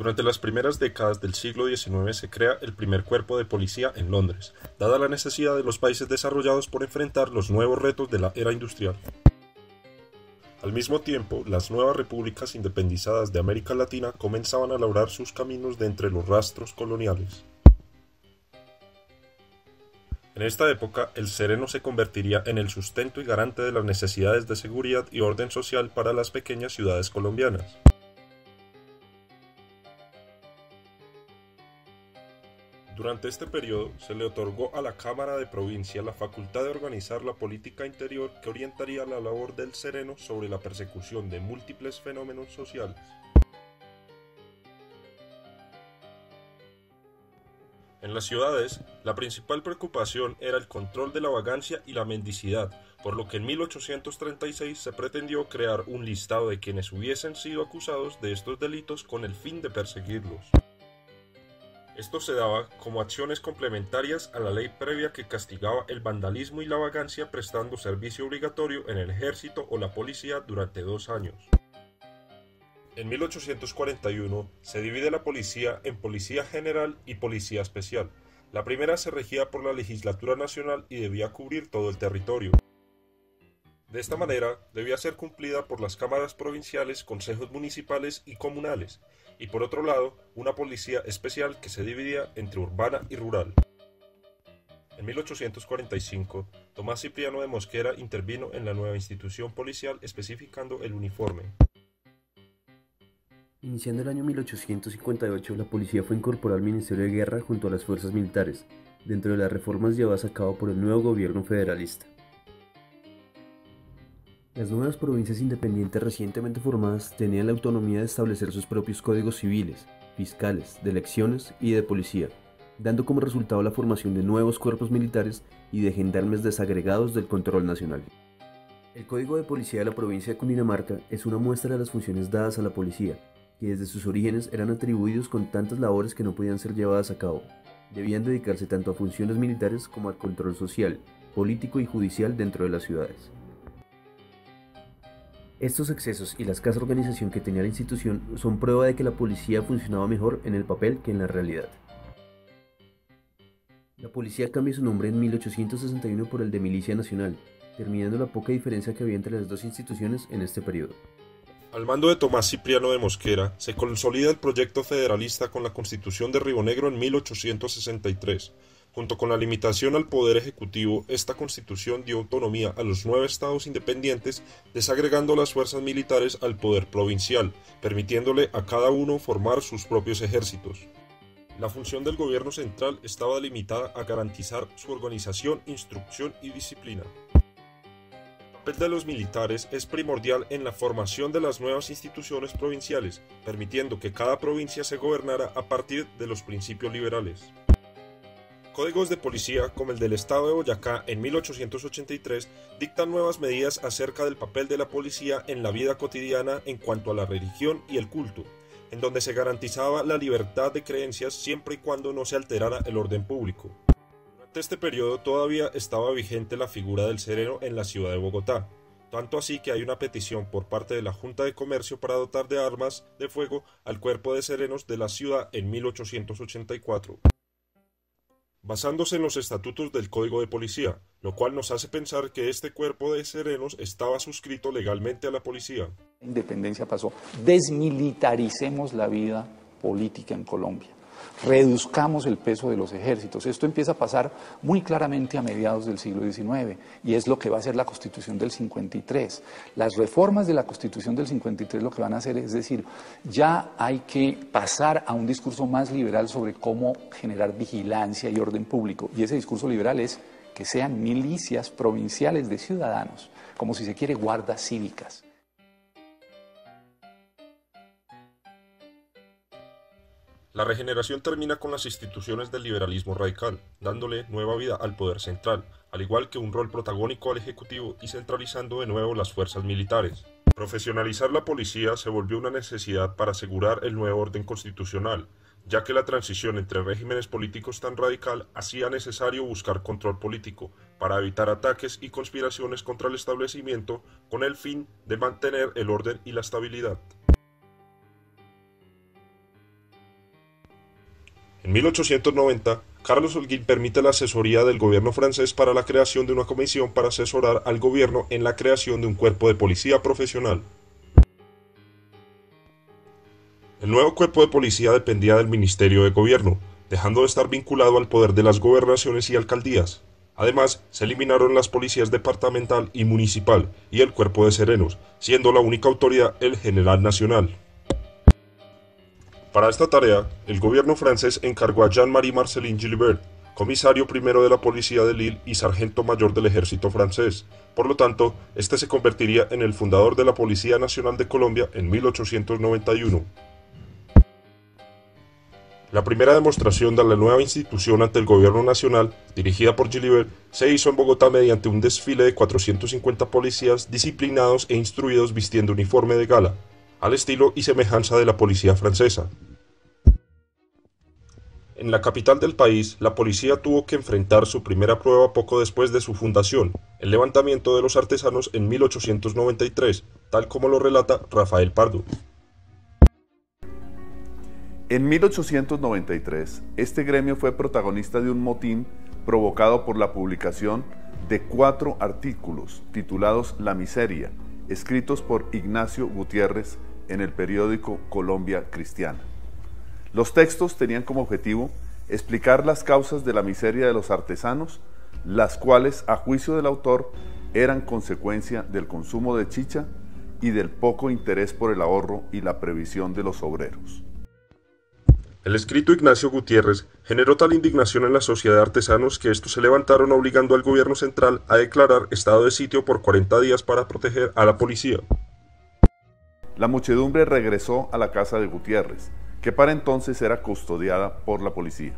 Durante las primeras décadas del siglo XIX se crea el primer cuerpo de policía en Londres, dada la necesidad de los países desarrollados por enfrentar los nuevos retos de la era industrial. Al mismo tiempo, las nuevas repúblicas independizadas de América Latina comenzaban a labrar sus caminos de entre los rastros coloniales. En esta época, el sereno se convertiría en el sustento y garante de las necesidades de seguridad y orden social para las pequeñas ciudades colombianas. Durante este periodo, se le otorgó a la Cámara de Provincia la facultad de organizar la política interior que orientaría la labor del sereno sobre la persecución de múltiples fenómenos sociales. En las ciudades, la principal preocupación era el control de la vagancia y la mendicidad, por lo que en 1836 se pretendió crear un listado de quienes hubiesen sido acusados de estos delitos con el fin de perseguirlos. Esto se daba como acciones complementarias a la ley previa que castigaba el vandalismo y la vagancia prestando servicio obligatorio en el ejército o la policía durante 2 años. En 1841 se divide la policía en Policía General y Policía Especial. La primera se regía por la legislatura nacional y debía cubrir todo el territorio. De esta manera, debía ser cumplida por las cámaras provinciales, consejos municipales y comunales, y por otro lado, una policía especial que se dividía entre urbana y rural. En 1845, Tomás Cipriano de Mosquera intervino en la nueva institución policial especificando el uniforme. Iniciando el año 1858, la policía fue incorporada al Ministerio de Guerra junto a las fuerzas militares, dentro de las reformas llevadas a cabo por el nuevo gobierno federalista. Las nuevas provincias independientes recientemente formadas tenían la autonomía de establecer sus propios códigos civiles, fiscales, de elecciones y de policía, dando como resultado la formación de nuevos cuerpos militares y de gendarmes desagregados del control nacional. El Código de Policía de la provincia de Cundinamarca es una muestra de las funciones dadas a la policía, que desde sus orígenes eran atribuidos con tantas labores que no podían ser llevadas a cabo. Debían dedicarse tanto a funciones militares como al control social, político y judicial dentro de las ciudades. Estos excesos y la escasa organización que tenía la institución son prueba de que la policía funcionaba mejor en el papel que en la realidad. La policía cambia su nombre en 1861 por el de Milicia Nacional, terminando la poca diferencia que había entre las dos instituciones en este periodo. Al mando de Tomás Cipriano de Mosquera, se consolida el proyecto federalista con la Constitución de Río Negro en 1863. Junto con la limitación al poder ejecutivo, esta constitución dio autonomía a los 9 estados independientes, desagregando las fuerzas militares al poder provincial, permitiéndole a cada uno formar sus propios ejércitos. La función del gobierno central estaba limitada a garantizar su organización, instrucción y disciplina. El papel de los militares es primordial en la formación de las nuevas instituciones provinciales, permitiendo que cada provincia se gobernara a partir de los principios liberales. Códigos de policía, como el del Estado de Boyacá en 1883, dictan nuevas medidas acerca del papel de la policía en la vida cotidiana en cuanto a la religión y el culto, en donde se garantizaba la libertad de creencias siempre y cuando no se alterara el orden público. Durante este periodo todavía estaba vigente la figura del sereno en la ciudad de Bogotá, tanto así que hay una petición por parte de la Junta de Comercio para dotar de armas de fuego al cuerpo de serenos de la ciudad en 1884. Basándose en los estatutos del Código de Policía, lo cual nos hace pensar que este cuerpo de serenos estaba suscrito legalmente a la policía. La independencia pasó, desmilitaricemos la vida política en Colombia, reduzcamos el peso de los ejércitos. Esto empieza a pasar muy claramente a mediados del siglo XIX y es lo que va a hacer la Constitución del 53. Las reformas de la Constitución del 53 lo que van a hacer es decir, ya hay que pasar a un discurso más liberal sobre cómo generar vigilancia y orden público. Y ese discurso liberal es que sean milicias provinciales de ciudadanos, como si se quiere guardas cívicas. La regeneración termina con las instituciones del liberalismo radical, dándole nueva vida al poder central, al igual que un rol protagónico al Ejecutivo y centralizando de nuevo las fuerzas militares. Profesionalizar la policía se volvió una necesidad para asegurar el nuevo orden constitucional, ya que la transición entre regímenes políticos tan radical hacía necesario buscar control político para evitar ataques y conspiraciones contra el establecimiento con el fin de mantener el orden y la estabilidad. En 1890, Carlos Holguín permite la asesoría del gobierno francés para la creación de una comisión para asesorar al gobierno en la creación de un cuerpo de policía profesional. El nuevo cuerpo de policía dependía del Ministerio de Gobierno, dejando de estar vinculado al poder de las gobernaciones y alcaldías. Además, se eliminaron las policías departamental y municipal y el cuerpo de serenos, siendo la única autoridad el general nacional. Para esta tarea, el gobierno francés encargó a Jean-Marie Marcellin Gilibert, comisario primero de la policía de Lille y sargento mayor del ejército francés. Por lo tanto, este se convertiría en el fundador de la Policía Nacional de Colombia en 1891. La primera demostración de la nueva institución ante el gobierno nacional, dirigida por Gilibert, se hizo en Bogotá mediante un desfile de 450 policías disciplinados e instruidos vistiendo uniforme de gala, al estilo y semejanza de la policía francesa. En la capital del país, la policía tuvo que enfrentar su primera prueba poco después de su fundación, el levantamiento de los artesanos en 1893, tal como lo relata Rafael Pardo. En 1893, este gremio fue protagonista de un motín provocado por la publicación de 4 artículos titulados La Miseria, escritos por Ignacio Gutiérrez en el periódico Colombia Cristiana. Los textos tenían como objetivo explicar las causas de la miseria de los artesanos, las cuales, a juicio del autor, eran consecuencia del consumo de chicha y del poco interés por el ahorro y la previsión de los obreros. El escrito Ignacio Gutiérrez generó tal indignación en la sociedad de artesanos que estos se levantaron obligando al gobierno central a declarar estado de sitio por 40 días para proteger a la policía. La muchedumbre regresó a la casa de Gutiérrez, que para entonces era custodiada por la policía.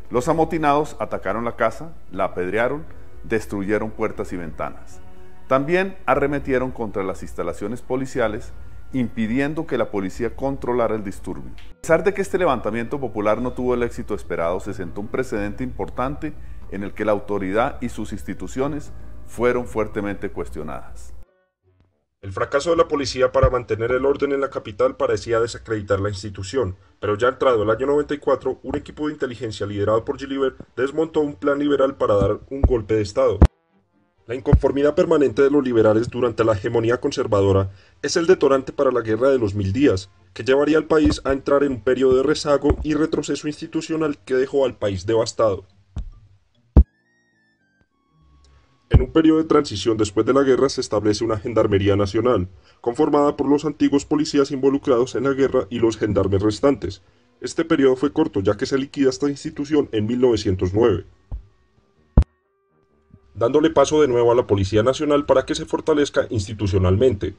Los amotinados atacaron la casa, la apedrearon, destruyeron puertas y ventanas. También arremetieron contra las instalaciones policiales, impidiendo que la policía controlara el disturbio. A pesar de que este levantamiento popular no tuvo el éxito esperado, se sentó un precedente importante en el que la autoridad y sus instituciones fueron fuertemente cuestionadas. El fracaso de la policía para mantener el orden en la capital parecía desacreditar la institución, pero ya entrado el año 94, un equipo de inteligencia liderado por Gilibert desmontó un plan liberal para dar un golpe de Estado. La inconformidad permanente de los liberales durante la hegemonía conservadora es el detonante para la Guerra de los 1000 días, que llevaría al país a entrar en un periodo de rezago y retroceso institucional que dejó al país devastado. En un periodo de transición después de la guerra se establece una Gendarmería Nacional, conformada por los antiguos policías involucrados en la guerra y los gendarmes restantes. Este periodo fue corto ya que se liquida esta institución en 1909. Dándole paso de nuevo a la Policía Nacional para que se fortalezca institucionalmente.